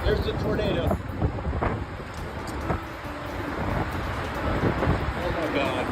There's the tornado. Oh my God.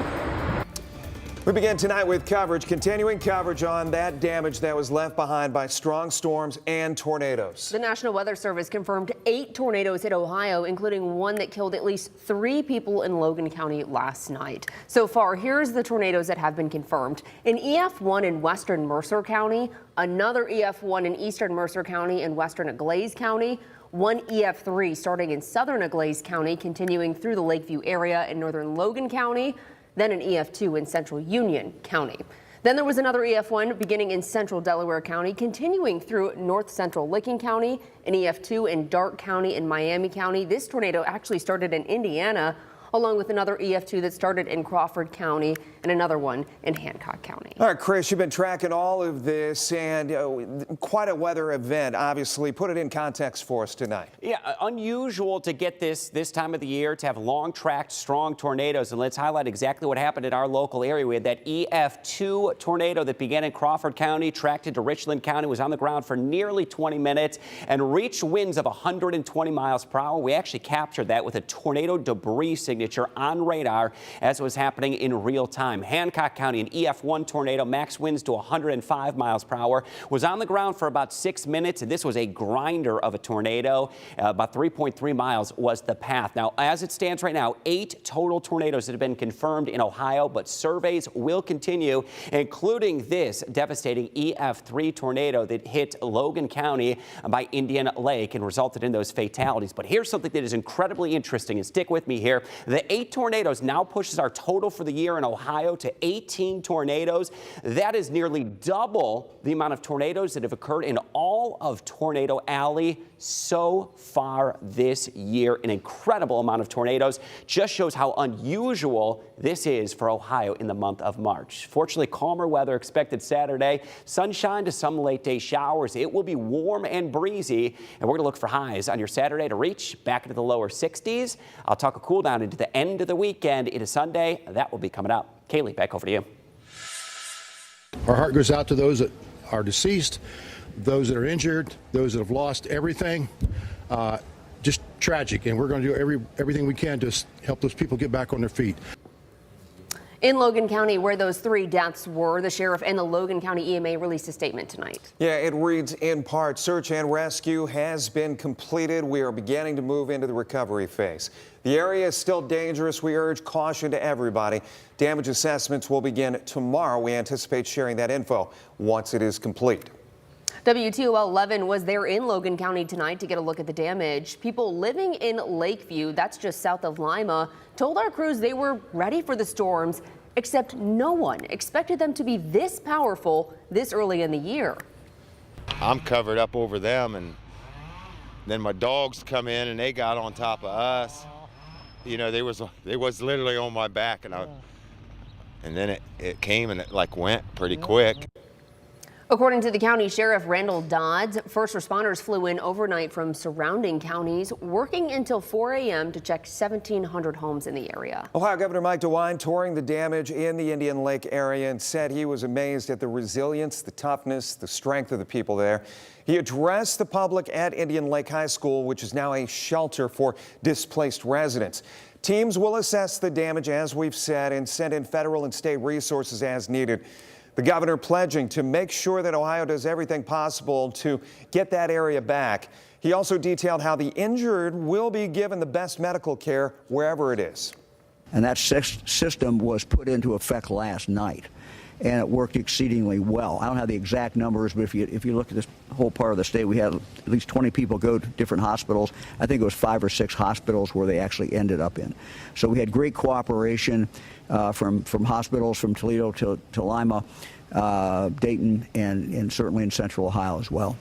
We begin tonight with continuing coverage on that damage that was left behind by strong storms and tornadoes. The National Weather Service confirmed 8 tornadoes hit Ohio, including one that killed at least 3 people in Logan County last night. So far, here's the tornadoes that have been confirmed. An EF1 in western Mercer County, another EF1 in eastern Mercer County and western Aglaze County, one EF3 starting in southern Aglaze County, continuing through the Lakeview area in northern Logan County, then an EF2 in central Union County. Then there was another EF1 beginning in central Delaware County, continuing through north central Licking County, an EF2 in Darke County and Miami County. This tornado actually started in Indiana, along with another EF2 that started in Crawford County and another one in Hancock County. All right, Chris, you've been tracking all of this and quite a weather event, obviously. Put it in context for us tonight. Yeah, unusual to get this time of the year, to have long-tracked, strong tornadoes. And let's highlight exactly what happened in our local area. We had that EF2 tornado that began in Crawford County, tracked into Richland County, was on the ground for nearly 20 minutes and reached winds of 120 miles per hour. We actually captured that with a tornado debris signature on radar as it was happening in real time. Hancock County, an EF1 tornado, max winds to 105 miles per hour, was on the ground for about 6 minutes, and this was a grinder of a tornado. About 3.3 miles was the path. Now, as it stands right now, 8 total tornadoes that have been confirmed in Ohio, but surveys will continue, including this devastating EF3 tornado that hit Logan County by Indian Lake and resulted in those fatalities. But here's something that is incredibly interesting, and stick with me here. The 8 tornadoes now pushes our total for the year in Ohio to 18 tornadoes. That is nearly double the amount of tornadoes that have occurred in all of Tornado Alley so far this year. An incredible amount of tornadoes. Just shows how unusual this is for Ohio in the month of March. Fortunately, calmer weather expected Saturday. Sunshine to some late day showers. It will be warm and breezy, and we're going to look for highs on your Saturday to reach back into the lower 60s. I'll talk a cool down into the end of the weekend into Sunday. That will be coming up. Kaylee, back over to you. Our heart goes out to those that are deceased, those that are injured, those that have lost everything. Just tragic, and we're going to do everything we can to help those people get back on their feet. In Logan County, where those 3 deaths were, the sheriff and the Logan County EMA released a statement tonight. Yeah, it reads in part, search and rescue has been completed. We are beginning to move into the recovery phase. The area is still dangerous. We urge caution to everybody. Damage assessments will begin tomorrow. We anticipate sharing that info once it is complete. WTOL 11 was there in Logan County tonight to get a look at the damage. People living in Lakeview, that's just south of Lima, told our crews they were ready for the storms, except no one expected them to be this powerful this early in the year. I'm covered up over them, and then my dogs come in and they got on top of us. You know, they was literally on my back, and then it came and it like went pretty quick. According to the county sheriff, Randall Dodds, first responders flew in overnight from surrounding counties, working until 4 a.m. to check 1,700 homes in the area. Ohio Governor Mike DeWine touring the damage in the Indian Lake area and said he was amazed at the resilience, the toughness, the strength of the people there. He addressed the public at Indian Lake High School, which is now a shelter for displaced residents. Teams will assess the damage, as we've said, and send in federal and state resources as needed. The governor pledging to make sure that Ohio does everything possible to get that area back. He also detailed how the injured will be given the best medical care wherever it is. And that system was put into effect last night, and it worked exceedingly well. I don't have the exact numbers, but if you look at this whole part of the state, we had at least 20 people go to different hospitals. I think it was 5 or 6 hospitals where they actually ended up in. So we had great cooperation from hospitals from Toledo to Lima, Dayton, and certainly in Central Ohio as well.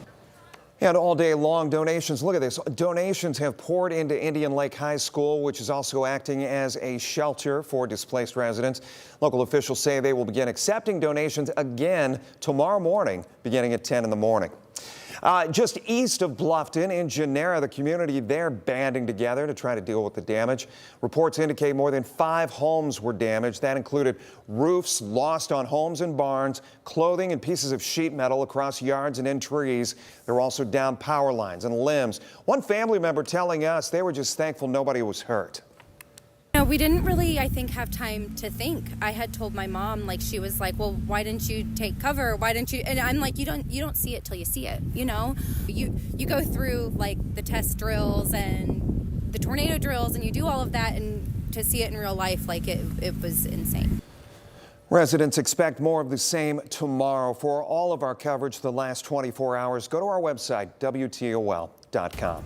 And all day long, donations, look at this, donations have poured into Indian Lake High School, which is also acting as a shelter for displaced residents. Local officials say they will begin accepting donations again tomorrow morning, beginning at 10 in the morning. Just east of Bluffton in Genera, the community there banding together to try to deal with the damage. Reports indicate more than 5 homes were damaged. That included roofs lost on homes and barns, clothing and pieces of sheet metal across yards and in trees. There were also down power lines and limbs. One family member telling us they were just thankful nobody was hurt. No, we didn't really, I think, have time to think. I had told my mom, like, she was like, well, why didn't you take cover? Why didn't you? And I'm like, you don't see it till you see it, you know? You go through, like, the test drills and the tornado drills, and you do all of that, and to see it in real life, like, it was insane. Residents expect more of the same tomorrow. For all of our coverage the last 24 hours, go to our website, WTOL.com.